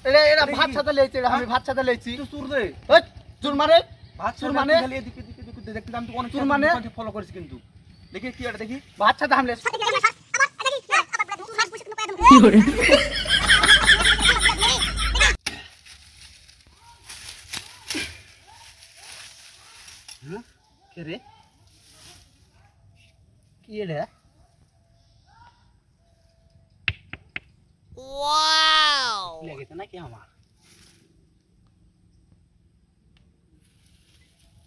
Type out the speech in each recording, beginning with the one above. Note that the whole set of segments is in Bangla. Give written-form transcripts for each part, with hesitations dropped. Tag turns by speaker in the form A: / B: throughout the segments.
A: এরা ভাত সাথে লেইছে, আমি ভাত সাথে লেইছি।
B: তুই চুর দে।
A: ওই চুর মানে
B: ভাত
A: চুর মানে
B: খালি এদিকে এদিকে এদিকে দেখতে আমি তো অনেক
A: চুর মানে
B: ফলো করেছি কিন্তু। দেখি কি এটা দেখি।
A: ভাত সাথে হামলে
C: কি করে
A: কে রে? কি রে? ওয়াও লেগেছে নাকি আমার?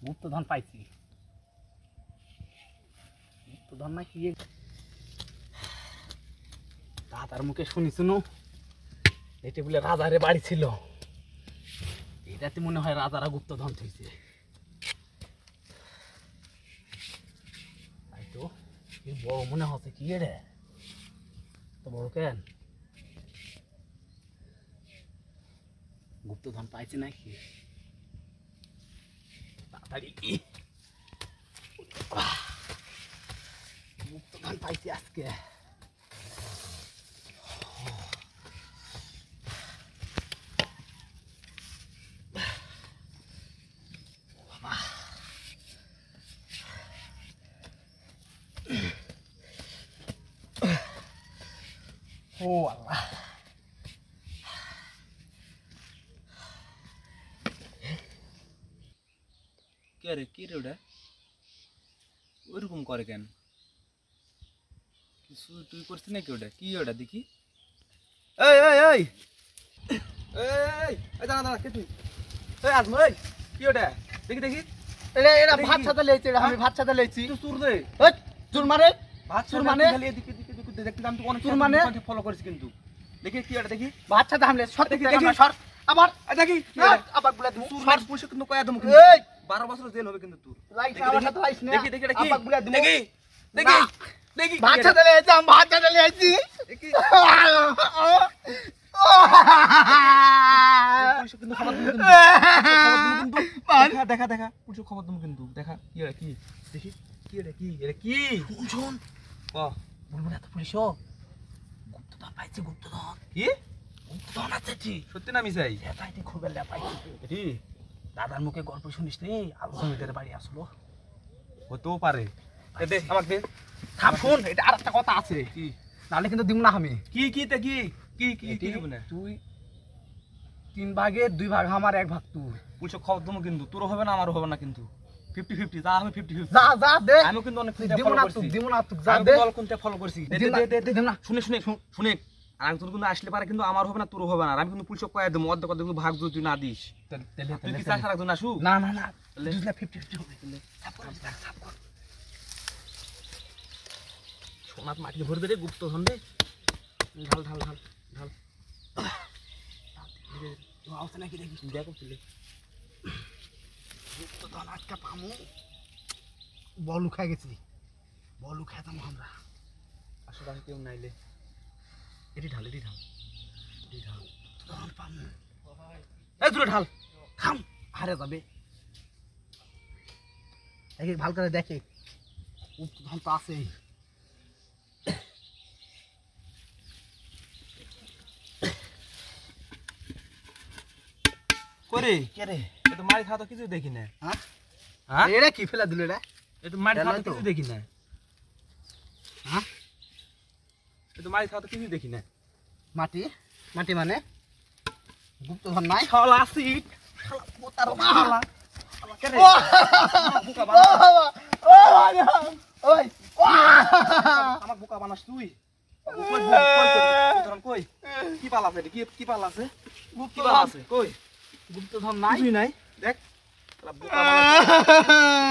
A: গুপ্তধন পাইছি। গুপ্তধন নাকি? দাদার মুখে শুনিস নো এটা বলে রাজারে বাড়ি ছিল, এটাতে মনে হয় রাজারা গুপ্তধন থইছে। তাই তো বড় মনে হচ্ছে। কি রে তো বড় কেন? গুপ্তধন পাইছে নাকি? তাড়াতাড়ি গুপ্তধন পাইছি আজকে। ও আল্লাহ,
B: কে রে কি রে ওটা? ওইরকম করে কেন? কিছু তুই করছিস নাকি ওটা? কি ওটা দেখি। এই এই এই এই এই দাঁড়া দাঁড়া কে তুই? এই আজম এই কি ওটা? দেখি দেখি।
A: এরা ভাত সাথে লেইছে, আমি ভাত সাথে লেইছি।
B: তুই চুর দে।
A: ওই চুর মানে
B: ভাত
A: চুর
B: চুর
A: মানে
B: খালি এদিকে এদিকে এদিকে দেখতে আমি তো অনেক
A: চুর মানে
B: ফলো করেছি কিন্তু। দেখি কি ওটা দেখি।
A: ভাত সাথে হামলে সর
B: দেখি,
A: দেখি
B: দেখি।
A: সর আবার
B: দেখি
A: আবার বলে দিমু
B: চুর
A: সর।
B: পুষে কিন্তু কয়া দম
A: এই
B: 12 বছর জেল হবে কিন্তু তোর।
A: লাইছ আমার সাথে লাইছ না।
B: দেখি দেখি এটা কি?
A: আবার বলে দিমু।
B: দেখি দেখি দেখি
A: ভাত সাথে লেইছে, আমি ভাত সাথে লেইছি।
B: দেখি পুলিশ কিন্তু খবর দিমু কিন্তু। দেখা দেখা দেখা পুলিশ খবর দিমু কিন্তু। দেখা কি এটা কি? দেখি কি এটা কি? এটা কি?
A: শুন
B: ক
A: বলবো না তো পুলিশ গুপ্তধন পাইছে। গুপ্তধন
B: কি?
A: গুপ্তধন আছে জি।
B: সত্যি না মিছাই?
A: পাইতে খুবই পাইছে।
B: এটি
A: দাদার মুখে গল্প শুনিস রে? আলোচনাদের বাড়ি আসলো
B: হতেও পারে। দে আমাকে দে।
A: থাম শুন, এটা আর একটা কথা আছে,
B: কি
A: নাহলে কিন্তু দিব না আমি।
B: কি কি তে কি কি কি কি হবে না?
A: তুই 3 ভাগের 2 ভাগ আমার, 1 ভাগ তুই।
B: পুলিশ খবর দিমু কিন্তু। তোরও হবে না আমারও হবে না কিন্তু। 50-50 যা হবে 50-50।
A: যা যা দে।
B: আমিও কিন্তু অনেক
A: দিব
B: ফলো
A: না
B: করছি।
A: তুই, দিব না তুই, যা
B: আমি
A: দে।
B: বল কোনটা ফলো করছি। দে
A: দিব না,
B: দে দে
A: দিব না।
B: শুনে শুনে শুনে আর আমি তোর কিন্তু আসলে পারে কিন্তু আমার হবে না তোর হবে না। আর আমি কিন্তু পুলিশকে কয়ে দেবো অর্ধেক অর্ধেক কিন্তু ভাগ যদি তুই না দিস। তুই কি চাস আর একজন আসু?
A: না না না, বুঝলে 50-50 হবে। সাপ কর। সোনাত মাটি ভরে দে রে, গুপ্তধন দে। ঢাল ঢাল ঢাল ঢাল। আওয়াজ নাকি দেখি?
B: দেখো তুই
A: গুপ্তধন আজকে পামু। বলু খাই গেছি, বলু খেতাম আমরা।
B: আসলে আমি কেউ নাইলে
A: এটি ঢাল, এটি ঢাল, এটি ঢাল। গুপ্তধন পামু।
B: এই তুই ঢাল
A: খাম হারে যাবে। দেখি ভাল করে দেখে, গুপ্তধন তো আছেই।
B: করে
A: কে রে?
B: এ তো মারি খাওয়া তো কিছু দেখি না।
A: হ্যাঁ
B: হ্যাঁ
A: এটা কি ফেলা দিল রে?
B: এ তো মারি খাওয়া তো
A: এলাই তো।
B: কিছু দেখি না।
A: হ্যাঁ
B: এ তো মারি খাওয়া তো কিছু দেখি না।
A: মাটি মাটি মানে গুপ্তধন নাই।
B: শালা আসিক
A: শালা পোতার শালা।
B: কে রে?
A: ও
B: বুকা
A: ও
B: বানাস
A: ওই
B: আমার বুকা বানাস তুই। কই কই কি পাল আছে? কি কি পাল আছে? কি পাল আছে? কই
A: গুপ্তধন নাই।
B: কিছুই নাই। দেখ শালা বুকা বানাস।